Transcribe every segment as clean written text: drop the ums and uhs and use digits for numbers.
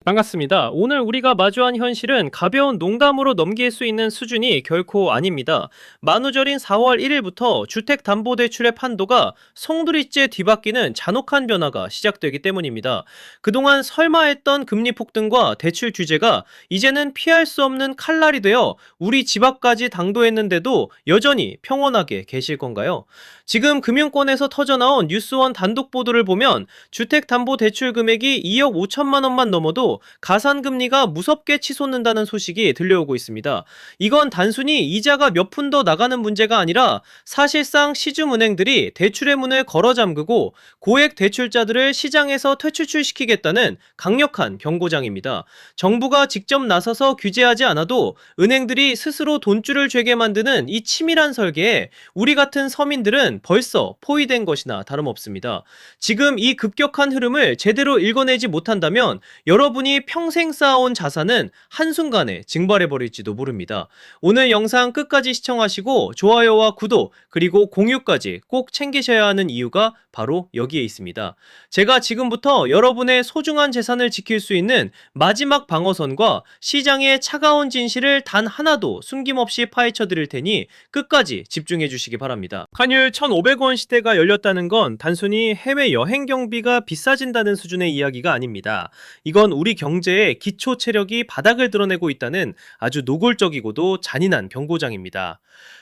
반갑습니다. 오늘 우리가 마주한 현실은 가벼운 농담으로 넘길 수 있는 수준이 결코 아닙니다. 만우절인 4월 1일부터 주택담보대출의 판도가 송두리째 뒤바뀌는 잔혹한 변화가 시작되기 때문입니다. 그동안 설마 했던 금리 폭등과 대출 규제가 이제는 피할 수 없는 칼날이 되어 우리 집 앞까지 당도했는데도 여전히 평온하게 계실 건가요? 지금 금융권에서 터져나온 뉴스원 단독 보도를 보면 주택담보대출 금액이 2억 5천만 원만 넘어도 가산금리가 무섭게 치솟는다는 소식이 들려오고 있습니다. 이건 단순히 이자가 몇 푼 더 나가는 문제가 아니라 사실상 시중은행들이 대출의 문을 걸어 잠그고 고액 대출자들을 시장에서 퇴출시키겠다는 강력한 경고장입니다. 정부가 직접 나서서 규제하지 않아도 은행들이 스스로 돈줄을 죄게 만드는 이 치밀한 설계에 우리 같은 서민들은 벌써 포위된 것이나 다름없습니다. 지금 이 급격한 흐름을 제대로 읽어내지 못한다면 여러분이 평생 쌓아온 자산은 한순간에 증발해버릴지도 모릅니다. 오늘 영상 끝까지 시청하시고 좋아요와 구독 그리고 공유까지 꼭 챙기셔야 하는 이유가 바로 여기에 있습니다. 제가 지금부터 여러분의 소중한 재산을 지킬 수 있는 마지막 방어선과 시장의 차가운 진실을 단 하나도 숨김없이 파헤쳐 드릴 테니 끝까지 집중해 주시기 바랍니다. 환율 1,500원 시대가 열렸다는 건 단순히 해외 여행 경비가 비싸진다는 수준의 이야기가 아닙니다. 이건 우리 경제의 기초 체력이 바닥을 드러내고 있다는 아주 노골적이고도 잔인한 경고장입니다.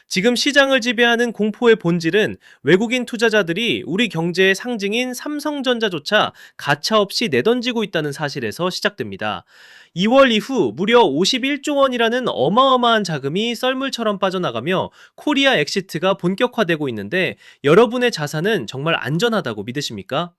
지금 시장을 지배하는 공포의 본질은 외국인 투자자들이 우리 경제의 상징인 삼성전자조차 가차없이 내던지고 있다는 사실에서 시작됩니다. 2월 이후 무려 51조 원이라는 어마어마한 자금이 썰물처럼 빠져나가며 코리아 엑시트가 본격화되고 있는데 여러분의 자산은 정말 안전하다고 믿으십니까?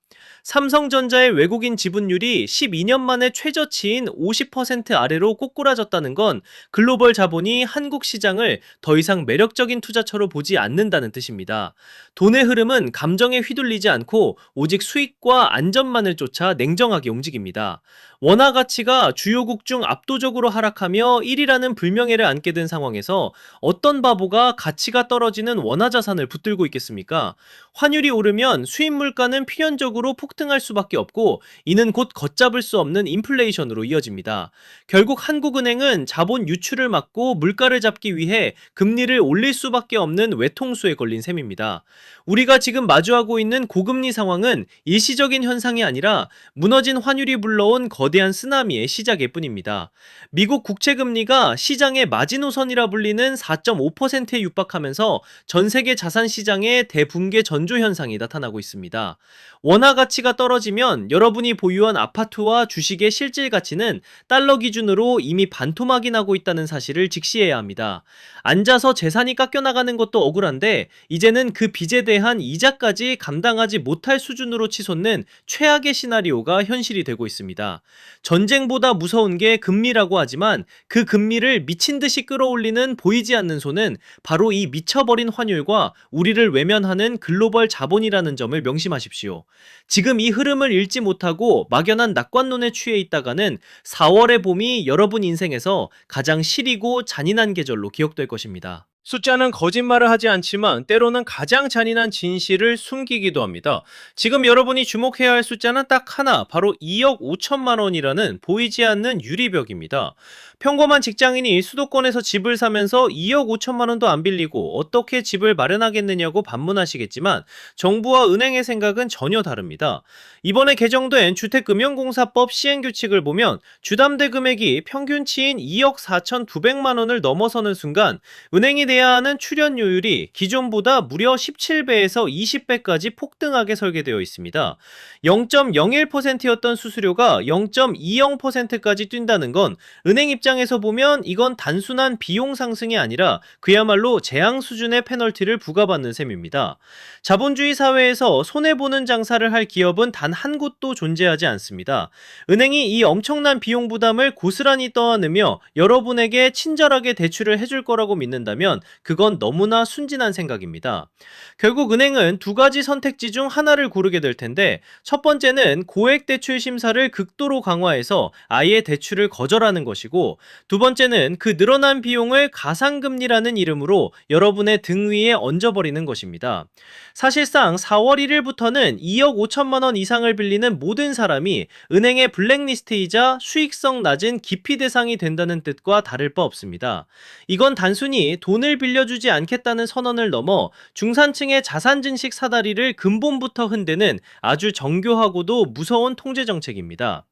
삼성전자의 외국인 지분율이 12년 만에 최저치인 50% 아래로 꼬꾸라졌다는 건 글로벌 자본이 한국 시장을 더 이상 매력적인 투자처로 보지 않는다는 뜻입니다. 돈의 흐름은 감정에 휘둘리지 않고 오직 수익과 안전만을 쫓아 냉정하게 움직입니다. 원화 가치가 주요국 중 압도적으로 하락하며 1위라는 불명예를 안게 된 상황에서 어떤 바보가 가치가 떨어지는 원화 자산을 붙들고 있겠습니까? 환율이 오르면 수입 물가는 필연적으로 폭등할 수밖에 없고 이는 곧 걷잡을 수 없는 인플레이션으로 이어집니다. 결국 한국은행은 자본 유출을 막고 물가를 잡기 위해 금리를 올릴 수밖에 없는 외통수에 걸린 셈입니다. 우리가 지금 마주하고 있는 고금리 상황은 일시적인 현상이 아니라 무너진 환율이 불러온 거대한 쓰나미의 시작일 뿐입니다. 미국 국채금리가 시장의 마지노선이라 불리는 4.5%에 육박하면서 전 세계 자산 시장에 대붕괴 전조 현상이 나타나고 있습니다. 원화 가치가 떨어지면 여러분이 보유한 아파트와 주식의 실질 가치는 달러 기준으로 이미 반토막이 나고 있다는 사실을 직시해야 합니다. 앉아서 재산이 깎여나가는 것도 억울한데 이제는 그 빚에 대한 이자까지 감당하지 못할 수준으로 치솟는 최악의 시나리오가 현실이 되고 있습니다. 전쟁보다 무서운 게 금리라고 하지만 그 금리를 미친 듯이 끌어올리는 보이지 않는 손은 바로 이 미쳐버린 환율과 우리를 외면하는 글로벌 자본이라는 점을 명심하십시오. 지금 이 흐름을 읽지 못하고 막연한 낙관론에 취해 있다가는 4월의 봄이 여러분 인생에서 가장 시리고 잔인한 계절로 기억될 것입니다. 숫자는 거짓말을 하지 않지만 때로는 가장 잔인한 진실을 숨기기도 합니다. 지금 여러분이 주목해야 할 숫자는 딱 하나, 바로 2억 5천만 원이라는 보이지 않는 유리벽입니다. 평범한 직장인이 수도권에서 집을 사면서 2억 5천만 원도 안 빌리고 어떻게 집을 마련하겠느냐고 반문하시겠지만 정부와 은행의 생각은 전혀 다릅니다. 이번에 개정된 주택금융공사법 시행규칙을 보면 주담대 금액이 평균치인 2억 4,900만 원을 넘어서는 순간 은행이 내야 하는 출연료율이 기존보다 무려 17배에서 20배까지 폭등하게 설계되어 있습니다. 0.01%였던 수수료가 0.20%까지 뛴다는 건 은행 입장에서 보면 이건 단순한 비용 상승이 아니라 그야말로 재앙 수준의 페널티를 부과받는 셈입니다. 자본주의 사회에서 손해보는 장사를 할 기업은 단 한 곳도 존재하지 않습니다. 은행이 이 엄청난 비용 부담을 고스란히 떠안으며 여러분에게 친절하게 대출을 해줄 거라고 믿는다면 그건 너무나 순진한 생각입니다. 결국 은행은 두 가지 선택지 중 하나를 고르게 될 텐데 첫 번째는 고액 대출 심사를 극도로 강화해서 아예 대출을 거절하는 것이고 두 번째는 그 늘어난 비용을 가상금리라는 이름으로 여러분의 등 위에 얹어버리는 것입니다. 사실상 4월 1일부터는 2억 5천만 원 이상을 빌리는 모든 사람이 은행의 블랙리스트이자 수익성 낮은 기피 대상이 된다는 뜻과 다를 바 없습니다. 이건 단순히 돈을 빌려주지 않겠다는 선언을 넘어 중산층의 자산 증식 사다리를 근본부터 흔드는 아주 정교하고도 무서운 통제 정책입니다.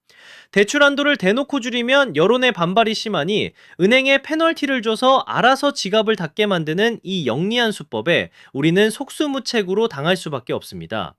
대출 한도를 대놓고 줄이면 여론의 반발이 심하니 은행에 페널티를 줘서 알아서 지갑을 닫게 만드는 이 영리한 수법에 우리는 속수무책으로 당할 수밖에 없습니다.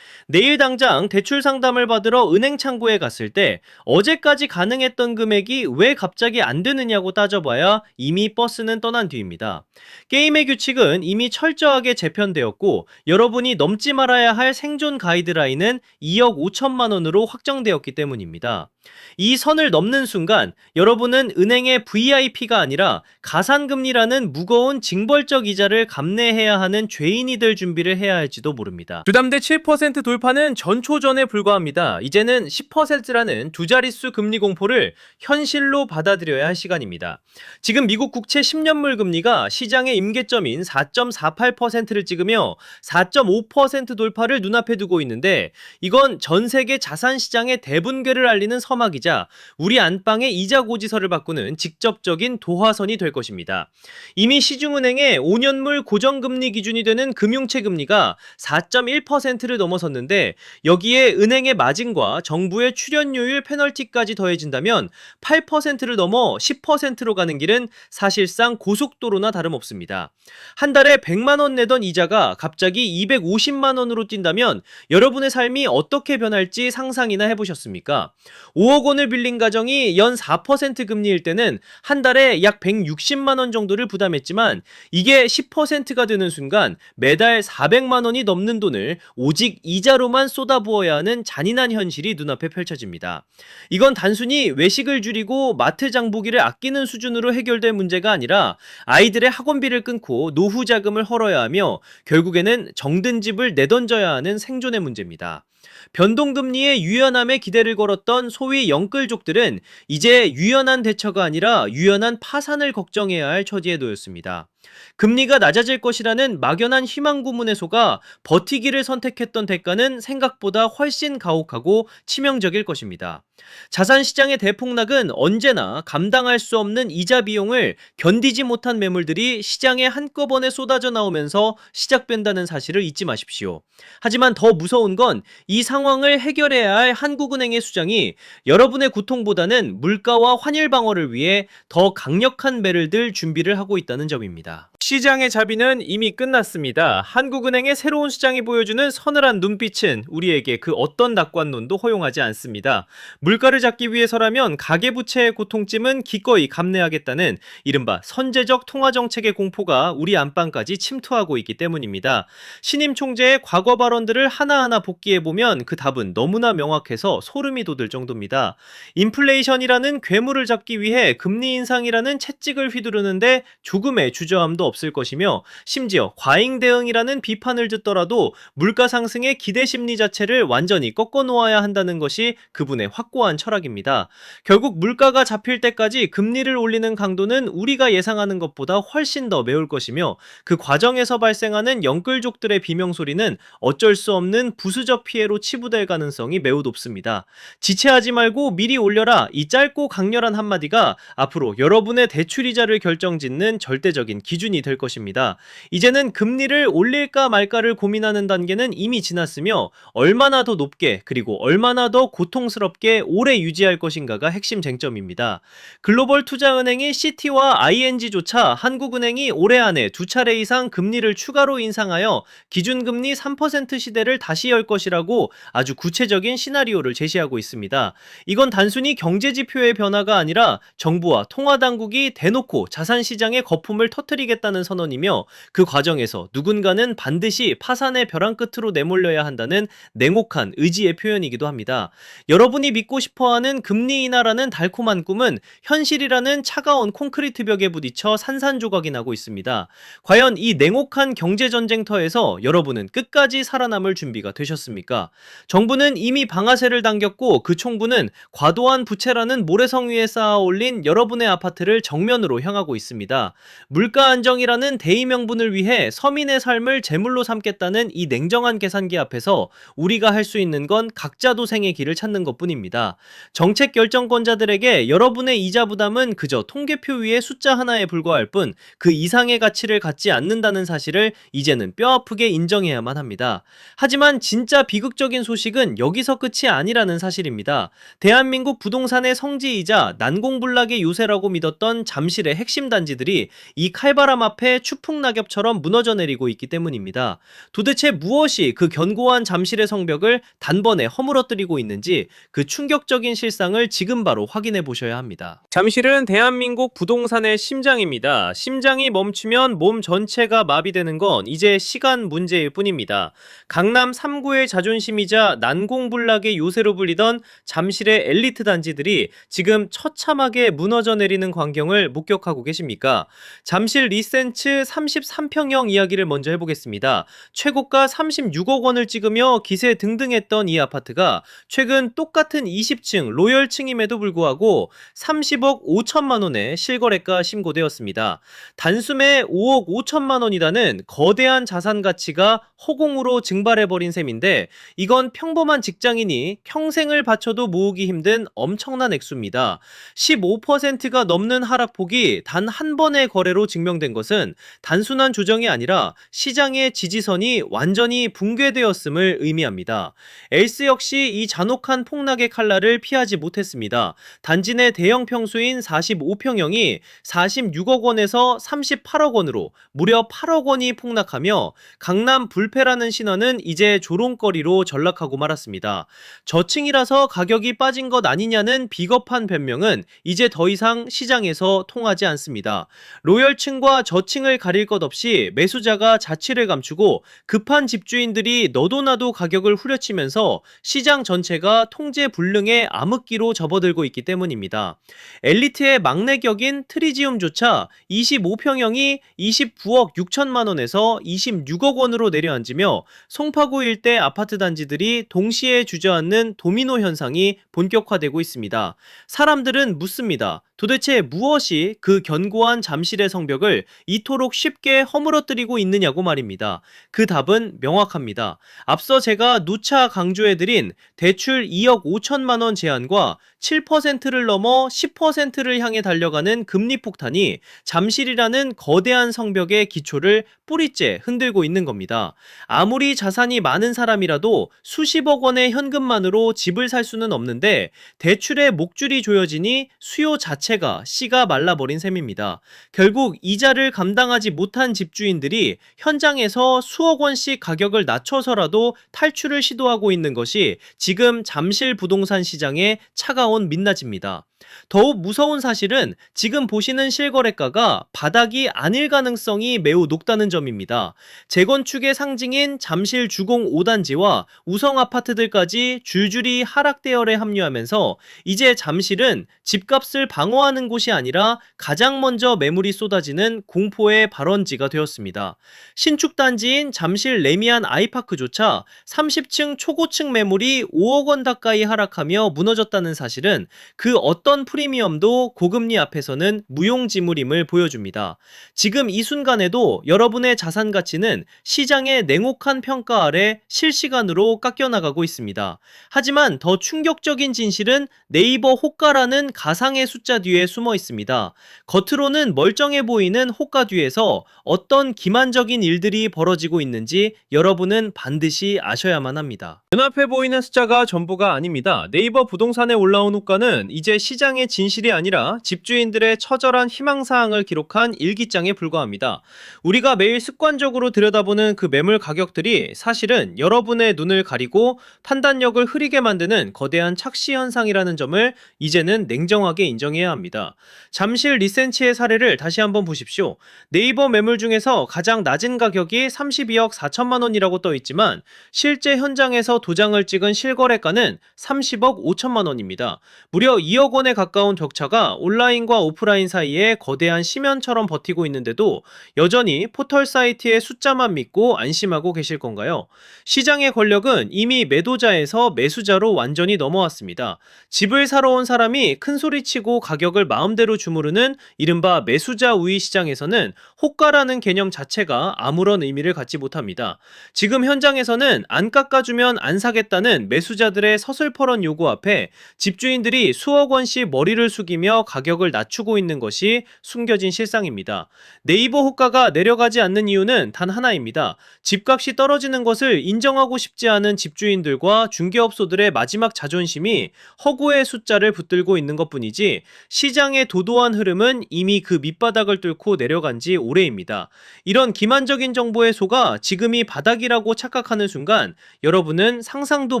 내일 당장 대출 상담을 받으러 은행 창구에 갔을 때 어제까지 가능했던 금액이 왜 갑자기 안 되느냐고 따져봐야 이미 버스는 떠난 뒤입니다. 게임의 규칙은 이미 철저하게 재편되었고 여러분이 넘지 말아야 할 생존 가이드라인은 2억 5천만 원으로 확정되었기 때문입니다. 이 선을 넘는 순간 여러분은 은행의 VIP가 아니라 가산금리라는 무거운 징벌적 이자를 감내해야 하는 죄인이 될 준비를 해야 할지도 모릅니다. 주담대 7% 돌파는 전초전에 불과합니다. 이제는 10%라는 두 자릿수 금리 공포를 현실로 받아들여야 할 시간입니다. 지금 미국 국채 10년물 금리가 시장의 임계점인 4.48%를 찍으며 4.5% 돌파를 눈앞에 두고 있는데 이건 전 세계 자산시장의 대분괴를 알리는 서막이자 우리 안방의 이자 고지서를 바꾸는 직접적인 도화선이 될 것입니다. 이미 시중은행의 5년물 고정금리 기준이 되는 금융채 금리가 4.1%를 넘어섰는데 여기에 은행의 마진과 정부의 출연료율 페널티까지 더해진다면 8%를 넘어 10%로 가는 길은 사실상 고속도로나 다름없습니다. 한 달에 100만 원 내던 이자가 갑자기 250만 원으로 뛴다면 여러분의 삶이 어떻게 변할지 상상이나 해보셨습니까? 5억 원을 빌린 가정이 연 4% 금리일 때는 한 달에 약 160만 원 정도를 부담했지만 이게 10%가 되는 순간 매달 400만 원이 넘는 돈을 오직 이자로만 쏟아부어야 하는 잔인한 현실이 눈앞에 펼쳐집니다. 이건 단순히 외식을 줄이고 마트 장보기를 아끼는 수준으로 해결될 문제가 아니라 아이들의 학원비를 끊고 노후 자금을 헐어야 하며 결국에는 정든 집을 내던져야 하는 생존의 문제입니다. 변동금리의 유연함에 기대를 걸었던 소위 영끌족들은 이제 유연한 대처가 아니라 유연한 파산을 걱정해야 할 처지에 놓였습니다. 금리가 낮아질 것이라는 막연한 희망 고문에 속아 버티기를 선택했던 대가는 생각보다 훨씬 가혹하고 치명적일 것입니다. 자산시장의 대폭락은 언제나 감당할 수 없는 이자 비용을 견디지 못한 매물들이 시장에 한꺼번에 쏟아져 나오면서 시작된다는 사실을 잊지 마십시오. 하지만 더 무서운 건 이 상황을 해결해야 할 한국은행의 수장이 여러분의 고통보다는 물가와 환율 방어를 위해 더 강력한 매를 들 준비를 하고 있다는 점입니다. 시장의 자비는 이미 끝났습니다. 한국은행의 새로운 시장이 보여주는 서늘한 눈빛은 우리에게 그 어떤 낙관론도 허용하지 않습니다. 물가를 잡기 위해서라면 가계부채의 고통쯤은 기꺼이 감내하겠다는 이른바 선제적 통화정책의 공포가 우리 안방까지 침투하고 있기 때문입니다. 신임 총재의 과거 발언들을 하나하나 복기해보면 그 답은 너무나 명확해서 소름이 돋을 정도입니다. 인플레이션이라는 괴물을 잡기 위해 금리 인상이라는 채찍을 휘두르는데 조금의 주저함도 없을 것이며 심지어 과잉 대응이라는 비판을 듣더라도 물가 상승의 기대 심리 자체를 완전히 꺾어 놓아야 한다는 것이 그분의 확고한 철학입니다. 결국 물가가 잡힐 때까지 금리를 올리는 강도는 우리가 예상하는 것보다 훨씬 더 매울 것이며 그 과정에서 발생하는 영끌족들의 비명소리는 어쩔 수 없는 부수적 피해로 치부될 가능성이 매우 높습니다. 지체하지 말고 미리 올려라, 이 짧고 강렬한 한마디가 앞으로 여러분의 대출이자를 결정짓는 절대적인 기준이 될 것입니다. 이제는 금리를 올릴까 말까를 고민하는 단계는 이미 지났으며 얼마나 더 높게 그리고 얼마나 더 고통스럽게 오래 유지할 것인가가 핵심 쟁점입니다. 글로벌 투자은행인 Citi와 ING조차 한국은행이 올해 안에 두 차례 이상 금리를 추가로 인상하여 기준금리 3% 시대를 다시 열 것이라고 아주 구체적인 시나리오를 제시하고 있습니다. 이건 단순히 경제지표의 변화가 아니라 정부와 통화당국이 대놓고 자산시장의 거품을 터뜨리겠다는 하겠다는 선언이며 그 과정에서 누군가는 반드시 파산의 벼랑 끝으로 내몰려야 한다는 냉혹한 의지의 표현이기도 합니다. 여러분이 믿고 싶어하는 금리 인하라는 달콤한 꿈은 현실이라는 차가운 콘크리트 벽에 부딪혀 산산조각이 나고 있습니다. 과연 이 냉혹한 경제전쟁터에서 여러분은 끝까지 살아남을 준비가 되셨습니까? 정부는 이미 방아쇠를 당겼고 그 총구는 과도한 부채라는 모래성 위에 쌓아 올린 여러분의 아파트를 정면으로 향하고 있습니다. 물가 안정이라는 대의 명분을 위해 서민의 삶을 제물로 삼겠다는 이 냉정한 계산기 앞에서 우리가 할 수 있는 건 각자 도생의 길을 찾는 것뿐입니다. 정책 결정권자들에게 여러분의 이자 부담은 그저 통계표 위의 숫자 하나에 불과할 뿐 그 이상의 가치를 갖지 않는다는 사실을 이제는 뼈아프게 인정해야만 합니다. 하지만 진짜 비극적인 소식은 여기서 끝이 아니라는 사실입니다. 대한민국 부동산의 성지이자 난공불락의 요새라고 믿었던 잠실의 핵심 단지들이 이 칼바람 앞에 추풍낙엽처럼 무너져 내리고 있기 때문입니다. 도대체 무엇이 그 견고한 잠실의 성벽을 단번에 허물어뜨리고 있는지 그 충격적인 실상을 지금 바로 확인해 보셔야 합니다. 잠실은 대한민국 부동산의 심장입니다. 심장이 멈추면 몸 전체가 마비되는 건 이제 시간 문제일 뿐입니다. 강남 3구의 자존심이자 난공불락의 요새로 불리던 잠실의 엘리트 단지들이 지금 처참하게 무너져 내리는 광경을 목격하고 계십니까? 잠실 리센츠 33평형 이야기를 먼저 해보겠습니다. 최고가 36억 원을 찍으며 기세 등등했던 이 아파트가 최근 똑같은 20층 로열층임에도 불구하고 30억 5천만 원의 실거래가 신고되었습니다. 단숨에 5억 5천만 원이라는 거대한 자산 가치가 허공으로 증발해버린 셈인데 이건 평범한 직장인이 평생을 바쳐도 모으기 힘든 엄청난 액수입니다. 15%가 넘는 하락폭이 단 한 번의 거래로 증명된 것은 단순한 조정이 아니라 시장의 지지선이 완전히 붕괴되었음을 의미합니다. 엘스 역시 이 잔혹한 폭락의 칼날을 피하지 못했습니다. 단지 내 대형 평수인 45평형이 46억 원에서 38억 원으로 무려 8억 원이 폭락하며 강남 불패라는 신화는 이제 조롱거리로 전락하고 말았습니다. 저층이라서 가격이 빠진 것 아니냐는 비겁한 변명은 이제 더 이상 시장에서 통하지 않습니다. 로열층과 저층을 가릴 것 없이 매수자가 자취를 감추고 급한 집주인들이 너도나도 가격을 후려치면서 시장 전체가 통제불능의 암흑기로 접어들고 있기 때문입니다. 엘리트의 막내 격인 트리지움조차 25평형이 29억 6천만 원에서 26억 원으로 내려앉으며 송파구 일대 아파트 단지들이 동시에 주저앉는 도미노 현상이 본격화되고 있습니다. 사람들은 묻습니다. 도대체 무엇이 그 견고한 잠실의 성벽을 이토록 쉽게 허물어뜨리고 있느냐고 말입니다. 그 답은 명확합니다. 앞서 제가 누차 강조해드린 대출 2억 5천만 원 제한과 7%를 넘어 10%를 향해 달려가는 금리 폭탄이 잠실이라는 거대한 성벽의 기초를 뿌리째 흔들고 있는 겁니다. 아무리 자산이 많은 사람이라도 수십억 원의 현금만으로 집을 살 수는 없는데 대출의 목줄이 조여지니 수요 자체가 씨가 말라버린 셈입니다. 결국 이자를 감당하지 못한 집주인들이 현장에서 수억 원씩 가격을 낮춰서라도 탈출을 시도하고 있는 것이 지금 잠실 부동산 시장의 차가운 민낯입니다. 더욱 무서운 사실은 지금 보시는 실거래가가 바닥이 아닐 가능성이 매우 높다는 점입니다. 재건축의 상징인 잠실 주공 5단지와 우성 아파트들까지 줄줄이 하락 대열에 합류하면서 이제 잠실은 집값을 방어하는 곳이 아니라 가장 먼저 매물이 쏟아지는 공포의 발원지가 되었습니다. 신축 단지인 잠실 레미안 아이파크조차 30층 초고층 매물이 5억 원 가까이 하락하며 무너졌다는 사실은 그 어떤 프리미엄도 고금리 앞에서는 무용지물임을 보여줍니다. 지금 이 순간에도 여러분의 자산 가치는 시장의 냉혹한 평가 아래 실시간으로 깎여나가고 있습니다. 하지만 더 충격적인 진실은 네이버 호가라는 가상의 숫자 뒤에 숨어 있습니다. 겉으로는 멀쩡해 보이는 호가 뒤에서 어떤 기만적인 일들이 벌어지고 있는지 여러분은 반드시 아셔야만 합니다. 눈앞에 보이는 숫자가 전부가 아닙니다. 네이버 부동산에 올라온 호가는 이제 시장 시장의 진실이 아니라 집주인들의 처절한 희망사항을 기록한 일기장에 불과합니다. 우리가 매일 습관적으로 들여다보는 그 매물 가격들이 사실은 여러분의 눈을 가리고 판단력을 흐리게 만드는 거대한 착시 현상이라는 점을 이제는 냉정하게 인정해야 합니다. 잠실 리센치의 사례를 다시 한번 보십시오. 네이버 매물 중에서 가장 낮은 가격이 32억 4천만 원이라고 떠 있지만 실제 현장에서 도장을 찍은 실거래가는 30억 5천만 원입니다. 무려 2억 원에 가까운 격차가 온라인과 오프라인 사이에 거대한 심연처럼 버티고 있는데도 여전히 포털 사이트의 숫자만 믿고 안심하고 계실 건가요? 시장의 권력은 이미 매도자에서 매수자로 완전히 넘어왔습니다. 집을 사러 온 사람이 큰소리치고 가격을 마음대로 주무르는 이른바 매수자 우위 시장에서는 호가라는 개념 자체가 아무런 의미를 갖지 못합니다. 지금 현장에서는 안 깎아주면 안 사겠다는 매수자들의 서슬퍼런 요구 앞에 집주인들이 수억 원씩 머리를 숙이며 가격을 낮추고 있는 것이 숨겨진 실상입니다. 네이버 호가가 내려가지 않는 이유는 단 하나입니다. 집값이 떨어지는 것을 인정하고 싶지 않은 집주인들과 중개업소들의 마지막 자존심이 허구의 숫자를 붙들고 있는 것뿐이지 시장의 도도한 흐름은 이미 그 밑바닥을 뚫고 내려간 지 오래입니다. 이런 기만적인 정보에 속아 지금이 바닥이라고 착각하는 순간 여러분은 상상도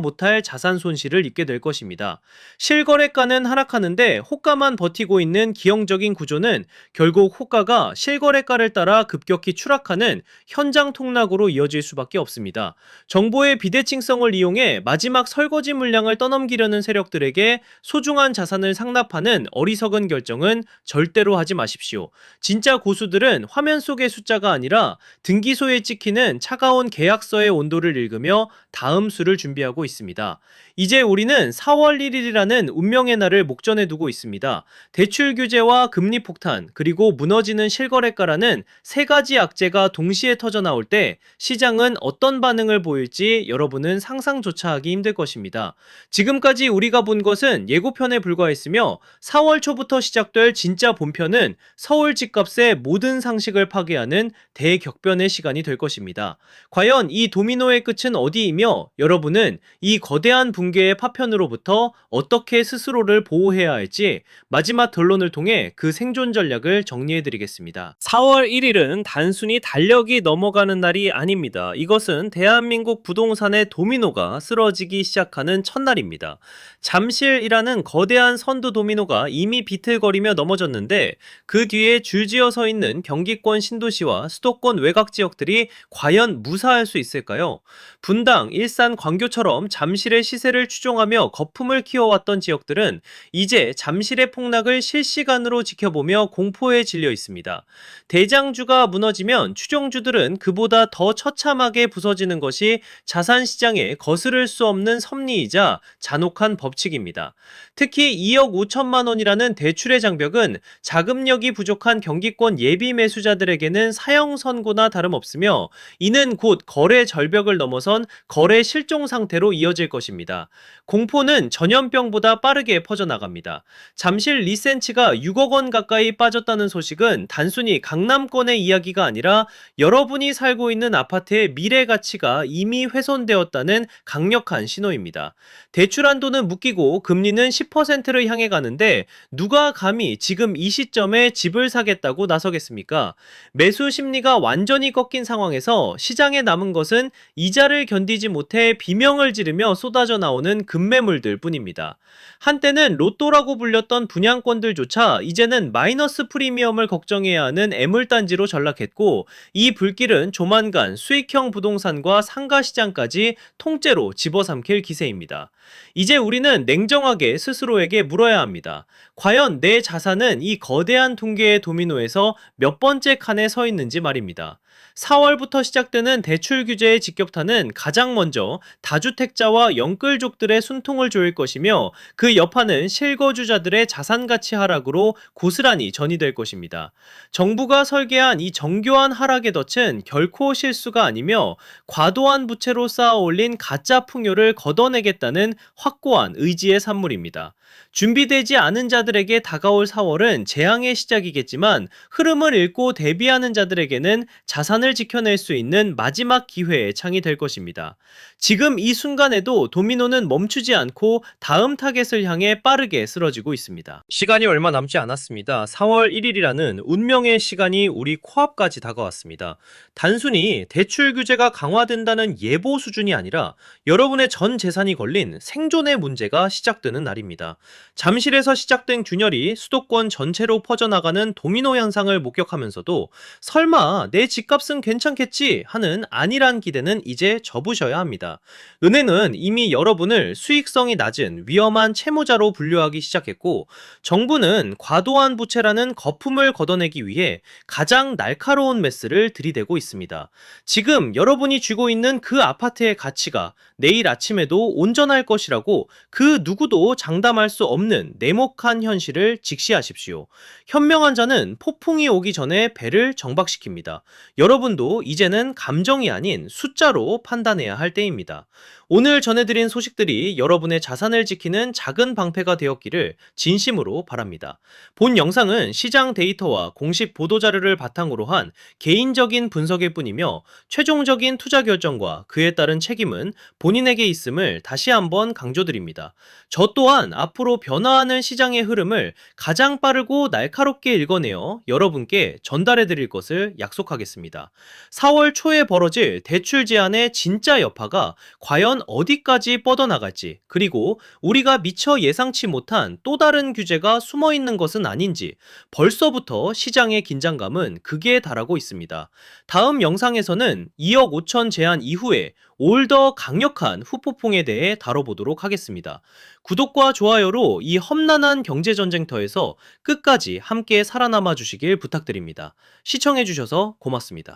못할 자산 손실을 입게 될 것입니다. 실거래가는 하락하는데 호가만 버티고 있는 기형적인 구조는 결국 호가가 실거래가를 따라 급격히 추락하는 현장 통락으로 이어질 수밖에 없습니다. 정보의 비대칭성을 이용해 마지막 설거지 물량을 떠넘기려는 세력들에게 소중한 자산을 상납하는 어리석은 결정은 절대로 하지 마십시오. 진짜 고수들은 화면 속의 숫자가 아니라 등기소에 찍히는 차가운 계약서의 온도를 읽으며 다음 수를 준비하고 있습니다. 이제 우리는 4월 1일이라는 운명의 날을 목전에 두고 있습니다. 대출 규제와 금리 폭탄, 그리고 무너지는 실거래가라는 세 가지 악재가 동시에 터져 나올 때 시장은 어떤 반응을 보일지 여러분은 상상조차 하기 힘들 것입니다. 지금까지 우리가 본 것은 예고편에 불과했으며 4월 초부터 시작될 진짜 본편은 서울 집값의 모든 상식을 파괴하는 대격변의 시간이 될 것입니다. 과연 이 도미노의 끝은 어디이며 여러분은 이 거대한 붕괴의 파편으로부터 어떻게 스스로를 보호해야 할지 마지막 결론을 통해 그 생존 전략을 정리해드리겠습니다. 4월 1일은 단순히 달력이 넘어가는 날이 아닙니다. 이것은 대한민국 부동산의 도미노가 쓰러지기 시작하는 첫날입니다. 잠실이라는 거대한 선두 도미노가 이미 비틀거리며 넘어졌는데 그 뒤에 줄지어 서 있는 경기권 신도시와 수도권 외곽 지역들이 과연 무사할 수 있을까요? 분당, 일산, 광교처럼 잠실의 시세를 추종하며 거품을 키워왔던 지역들은 이제 잠실의 폭락을 실시간으로 지켜보며 공포에 질려 있습니다. 대장주가 무너지면 추종주들은 그보다 더 처참하게 부서지는 것이 자산시장에 거스를 수 없는 섭리이자 잔혹한 법칙입니다. 특히 2억 5천만 원이라는 대출의 장벽은 자금력이 부족한 경기권 예비 매수자들에게는 사형 선고나 다름없으며 이는 곧 거래 절벽을 넘어선 거래 실종 상태로 이어질 것입니다. 공포는 전염병보다 빠르게 퍼져나갑니다. 잠실 리센치가 6억 원 가까이 빠졌다는 소식은 단순히 강남권의 이야기가 아니라 여러분이 살고 있는 아파트의 미래 가치가 이미 훼손되었다는 강력한 신호입니다. 대출 한도는 묶이고 금리는 10%를 향해 가는데 누가 감히 지금 이 시점에 집을 사겠다고 나서겠습니까? 매수 심리가 완전히 꺾인 상황에서 시장에 남은 것은 이자를 견디지 못해 비명을 지르며 쏟아져 나오는 급매물들 뿐입니다. 한때는 로또라고 불렸던 분양권들조차 이제는 마이너스 프리미엄을 걱정해야 하는 애물단지로 전락했고 이 불길은 조만간 수익형 부동산과 상가시장까지 통째로 집어삼킬 기세입니다. 이제 우리는 냉정하게 스스로에게 물어야 합니다. 과연 내 자산은 이 거대한 붕괴의 도미노에서 몇 번째 칸에 서 있는지 말입니다. 4월부터 시작되는 대출 규제의 직격탄은 가장 먼저 다주택자와 영끌족들의 숨통을 조일 것이며 그 여파는 실거주자들의 자산가치 하락으로 고스란히 전이될 것입니다. 정부가 설계한 이 정교한 하락의 덫은 결코 실수가 아니며 과도한 부채로 쌓아 올린 가짜 풍요를 걷어내겠다는 확고한 의지의 산물입니다. 준비되지 않은 자들에게 다가올 4월은 재앙의 시작이겠지만 흐름을 읽고 대비하는 자들에게는 자산 자산을 지켜낼 수 있는 마지막 기회의 창이 될 것입니다. 지금 이 순간에도 도미노는 멈추지 않고 다음 타겟을 향해 빠르게 쓰러지고 있습니다. 시간이 얼마 남지 않았습니다. 4월 1일이라는 운명의 시간이 우리 코앞까지 다가왔습니다. 단순히 대출 규제가 강화된다는 예보 수준이 아니라 여러분의 전 재산이 걸린 생존의 문제가 시작되는 날입니다. 잠실에서 시작된 균열이 수도권 전체로 퍼져나가는 도미노 현상을 목격하면서도 설마 내 집값은 괜찮겠지 하는 안일한 기대는 이제 접으셔야 합니다. 은행은 이미 여러분을 수익성이 낮은 위험한 채무자로 분류하기 시작했고, 정부는 과도한 부채라는 거품을 걷어내기 위해 가장 날카로운 메스를 들이대고 있습니다. 지금 여러분이 쥐고 있는 그 아파트의 가치가 내일 아침에도 온전할 것이라고 그 누구도 장담할 수 없는 냉혹한 현실을 직시하십시오. 현명한 자는 폭풍이 오기 전에 배를 정박시킵니다. 여러분도 이제는 감정이 아닌 숫자로 판단해야 할 때입니다. 오늘 전해드린 소식들이 여러분의 자산을 지키는 작은 방패가 되었기를 진심으로 바랍니다. 본 영상은 시장 데이터와 공식 보도자료를 바탕으로 한 개인적인 분석일 뿐이며 최종적인 투자 결정과 그에 따른 책임은 본인에게 있음을 다시 한번 강조드립니다. 저 또한 앞으로 변화하는 시장의 흐름을 가장 빠르고 날카롭게 읽어내어 여러분께 전달해드릴 것을 약속하겠습니다. 4월 초에 벌어질 대출 제한의 진짜 여파가 과연 어디까지 뻗어나갈지, 그리고 우리가 미처 예상치 못한 또 다른 규제가 숨어있는 것은 아닌지 벌써부터 시장의 긴장감은 극에 달하고 있습니다. 다음 영상에서는 2억 5천 제한 이후에 올 더 강력한 후폭풍에 대해 다뤄보도록 하겠습니다. 구독과 좋아요로 이 험난한 경제전쟁터에서 끝까지 함께 살아남아 주시길 부탁드립니다. 시청해주셔서 고맙습니다.